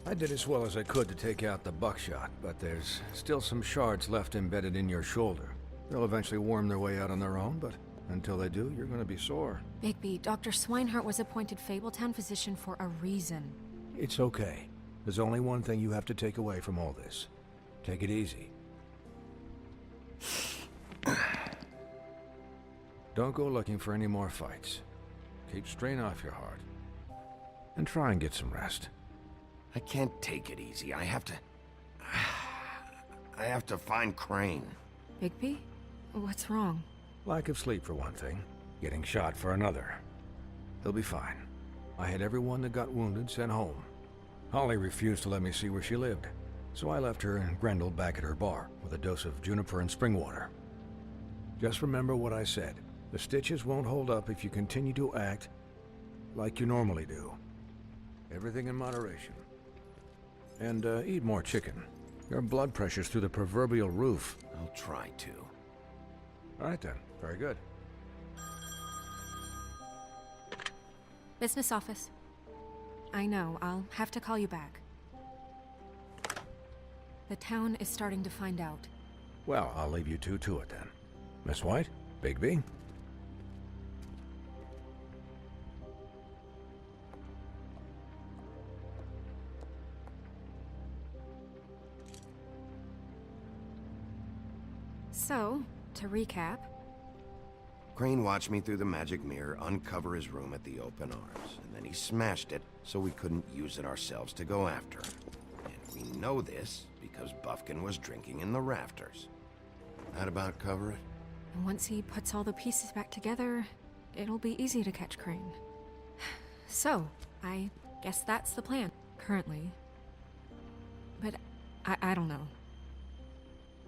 I did as well as I could to take out the buckshot, but there's still some shards left embedded in your shoulder. They'll eventually worm their way out on their own, but until they do, you're gonna be sore. Bigby, Dr. Swinehart was appointed Fabletown physician for a reason. It's okay. There's only one thing you have to take away from all this. Take it easy. Don't go looking for any more fights. Keep strain off your heart. And try and get some rest. I can't take it easy. I have to find Crane. Bigby? What's wrong? Lack of sleep for one thing. Getting shot for another. He'll be fine. I had everyone that got wounded sent home. Holly refused to let me see where she lived, so I left her and Grendel back at her bar with a dose of juniper and spring water. Just remember what I said. The stitches won't hold up if you continue to act like you normally do. Everything in moderation. And eat more chicken. Your blood pressure's through the proverbial roof. I'll try to. All right then. Very good. Business office. I know, I'll have to call you back. The town is starting to find out. Well, I'll leave you two to it then. Miss White? Bigby? So, to recap, Crane watched me through the magic mirror uncover his room at the Open Arms, and then he smashed it so we couldn't use it ourselves to go after him. And we know this because Bufkin was drinking in the rafters. That about cover it? once he puts all the pieces back together, it'll be easy to catch Crane. So, I guess that's the plan, currently. But I don't know.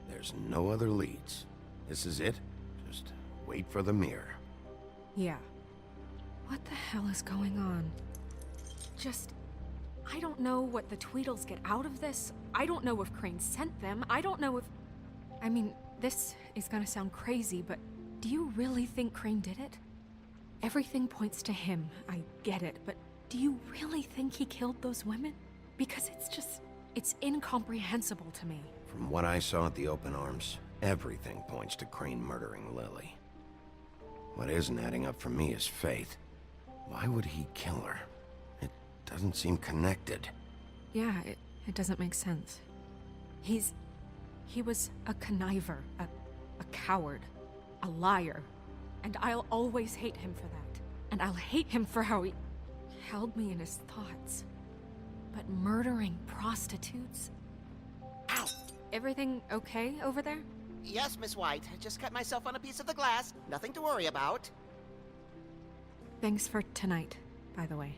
There's no other leads. This is it. Just wait for the mirror. Yeah. What the hell is going on? I don't know what the Tweedles get out of this. I don't know if Crane sent them. I don't know if... I mean, this is gonna sound crazy, but do you really think Crane did it? Everything points to him, I get it, but do you really think he killed those women? Because it's incomprehensible to me. From what I saw at the Open Arms, everything points to Crane murdering Lily. What isn't adding up for me is Faith. Why would he kill her? It doesn't seem connected. Yeah, it doesn't make sense. He was a conniver, a coward, a liar. And I'll always hate him for that. And I'll hate him for how he held me in his thoughts. But murdering prostitutes? Ow! Everything okay over there? Yes, Miss White. I just cut myself on a piece of the glass. Nothing to worry about. Thanks for tonight, by the way.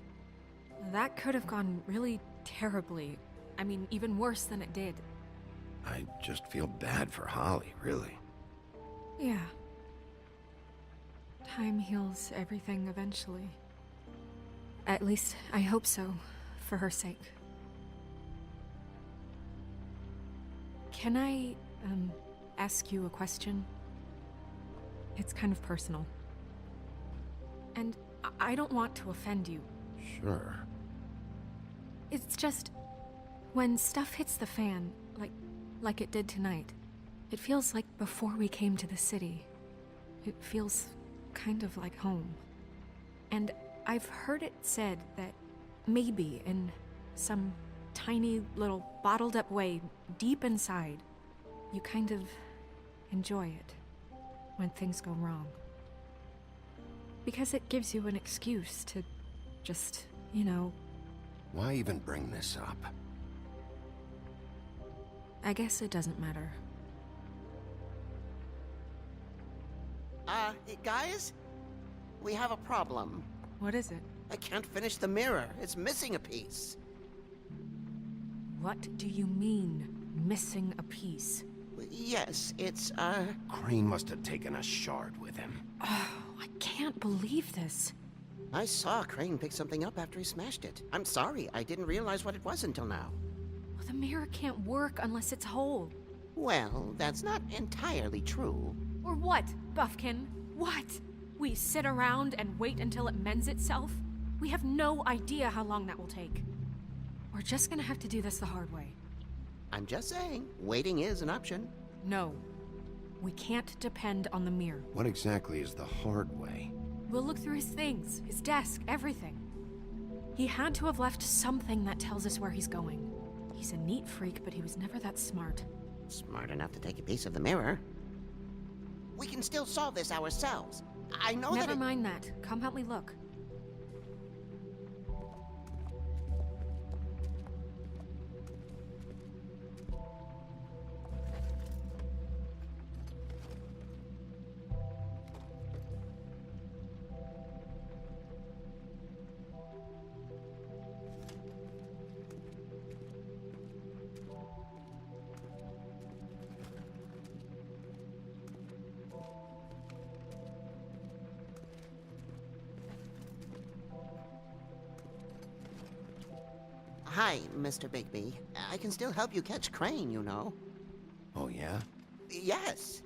That could have gone really terribly. I mean, even worse than it did. I just feel bad for Holly, really. Yeah. Time heals everything eventually. At least, I hope so, for her sake. Can I, ask you a question? It's kind of personal. And I don't want to offend you. Sure. It's just, when stuff hits the fan, like it did tonight, it feels like before we came to the city. It feels kind of like home. And I've heard it said that maybe in some tiny little bottled up way deep inside, you kind of enjoy it when things go wrong. Because it gives you an excuse to just, you know... Why even bring this up? I guess it doesn't matter. Guys? We have a problem. What is it? I can't finish the mirror. It's missing a piece. What do you mean, missing a piece? Yes, it's, Crane must have taken a shard with him. Oh, I can't believe this. I saw Crane pick something up after he smashed it. I'm sorry, I didn't realize what it was until now. Well, the mirror can't work unless it's whole. Well, that's not entirely true. Or what, Buffkin? What? We sit around and wait until it mends itself? We have no idea how long that will take. We're just gonna have to do this the hard way. I'm just saying, waiting is an option. No. We can't depend on the mirror. What exactly is the hard way? We'll look through his things, his desk, everything. He had to have left something that tells us where he's going. He's a neat freak, but he was never that smart. Smart enough to take a piece of the mirror. We can still solve this ourselves. I know that Never it- mind that. Come help me look. Hi, Mr. Bigby. I can still help you catch Crane, you know. Oh, yeah? Yes.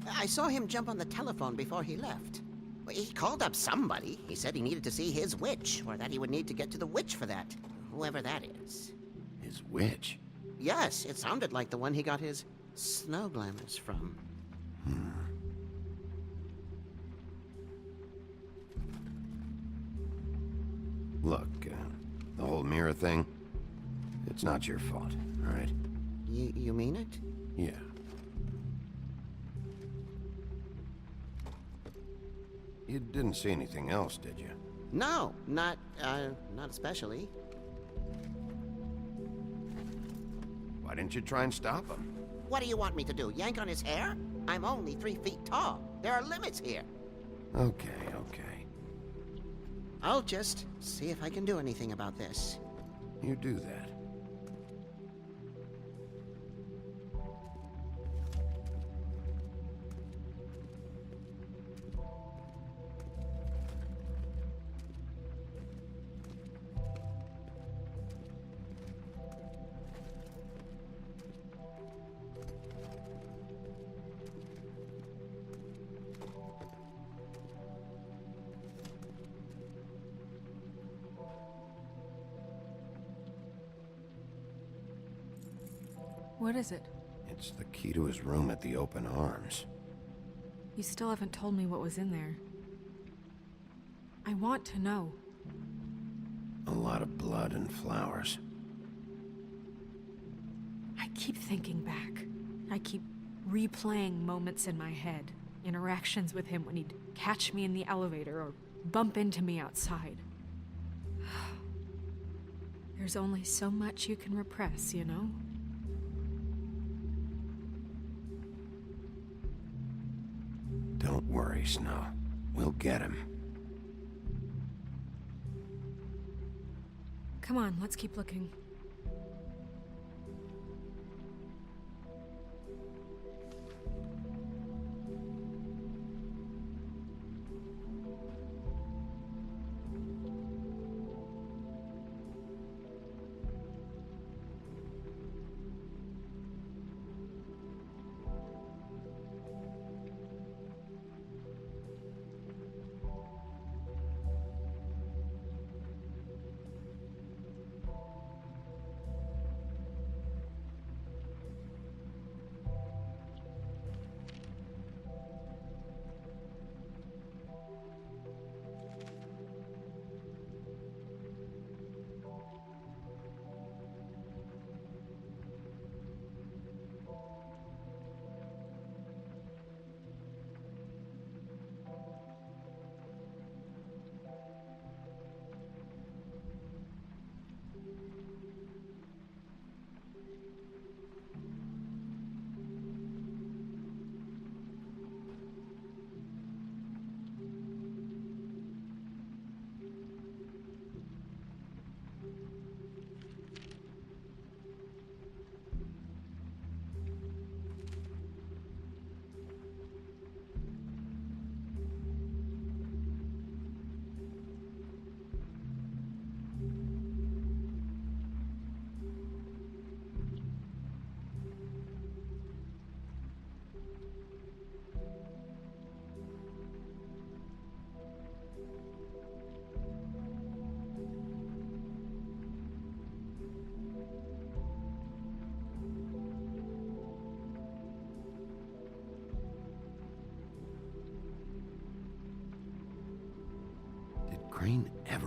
I saw him jump on the telephone before he left. He called up somebody. He said he needed to see his witch, or that he would need to get to the witch for that. Whoever that is. His witch? Yes, it sounded like the one he got his snow glamours from. Look, the whole mirror thing, it's not your fault, all right? You mean it? Yeah. You didn't see anything else, did you? No, not especially. Why didn't you try and stop him? What do you want me to do, yank on his hair? I'm only 3 feet tall. There are limits here. Okay. I'll just see if I can do anything about this. You do that. What is it? It's the key to his room at the Open Arms. You still haven't told me what was in there. I want to know. A lot of blood and flowers. I keep thinking back. I keep replaying moments in my head. Interactions with him when he'd catch me in the elevator or bump into me outside. There's only so much you can repress, you know? Don't worry, Snow. We'll get him. Come on, let's keep looking.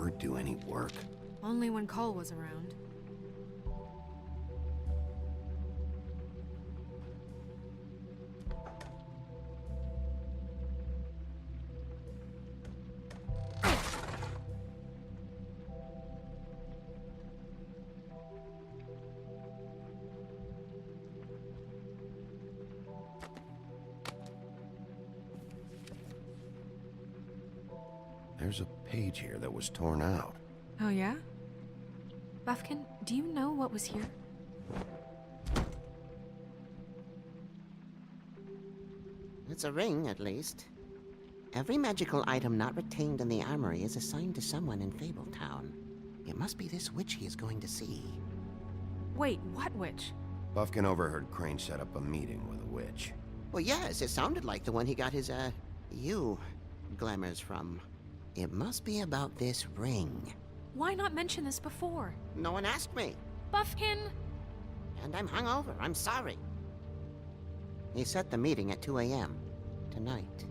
ever do any work? Only when Cole was around. There's a page here that was torn out. Oh, yeah? Buffkin, do you know what was here? It's a ring, at least. Every magical item not retained in the armory is assigned to someone in Fabletown. It must be this witch he is going to see. Wait, what witch? Buffkin overheard Crane set up a meeting with a witch. Well, yes, it sounded like the one he got his, glamours from. It must be about this ring. Why not mention this before? No one asked me. Buffkin! And I'm hungover. I'm sorry. He set the meeting at 2 a.m. tonight.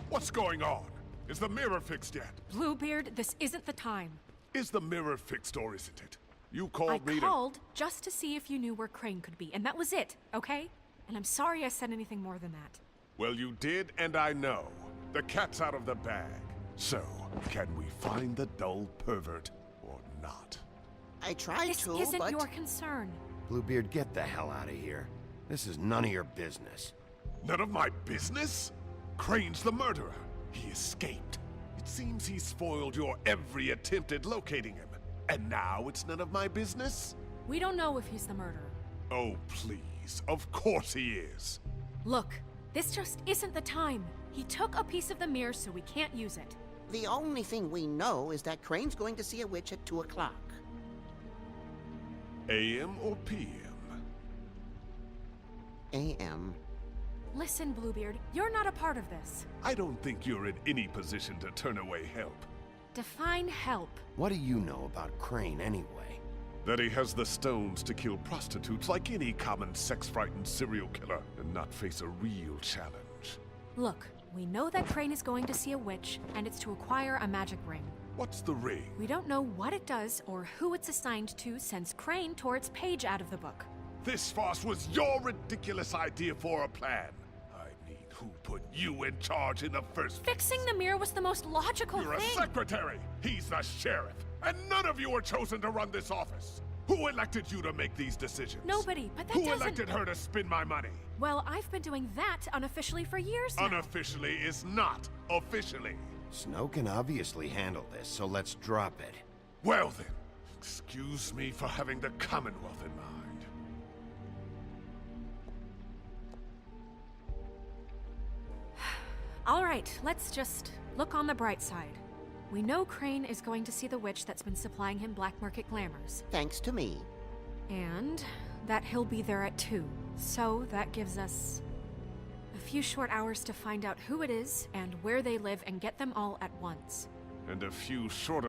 What's going on? Is the mirror fixed yet? Bluebeard, this isn't the time. Is the mirror fixed or isn't it? You I called me to... called just to see if you knew where Crane could be, and that was it, okay? And I'm sorry I said anything more than that. Well, you did, and I know. The cat's out of the bag. So, can we find the dull pervert or not? I tried This to, isn't but... your concern. Bluebeard, get the hell out of here. This is none of your business. None of my business? Crane's the murderer. He escaped. It seems he spoiled your every attempt at locating him. And now it's none of my business? We don't know if he's the murderer. Oh, please. Of course he is. Look, this just isn't the time. He took a piece of the mirror, so we can't use it. The only thing we know is that Crane's going to see a witch at 2 o'clock. AM or PM? A.M. Listen, Bluebeard, you're not a part of this. I don't think you're in any position to turn away help. Define help. What do you know about Crane anyway? That he has the stones to kill prostitutes like any common sex-frightened serial killer and not face a real challenge. Look, we know that Crane is going to see a witch, and it's to acquire a magic ring. What's the ring? We don't know what it does or who it's assigned to since Crane tore its page out of the book. This farce was your ridiculous idea for a plan. I mean, who put you in charge in the first place? Fixing the mirror was the most logical You're a thing. secretary! He's the sheriff! And none of you were chosen to run this office! Who elected you to make these decisions? Nobody, but that Who doesn't... elected her to spend my money? Well, I've been doing that unofficially for years now. Unofficially is not officially. Snow can obviously handle this, so let's drop it. Well then, excuse me for having the Commonwealth in mind. All right, let's just look on the bright side. We know Crane is going to see the witch that's been supplying him black market glamours. Thanks to me. And that he'll be there at 2. So that gives us a few short hours to find out who it is and where they live and get them all at once. And a few short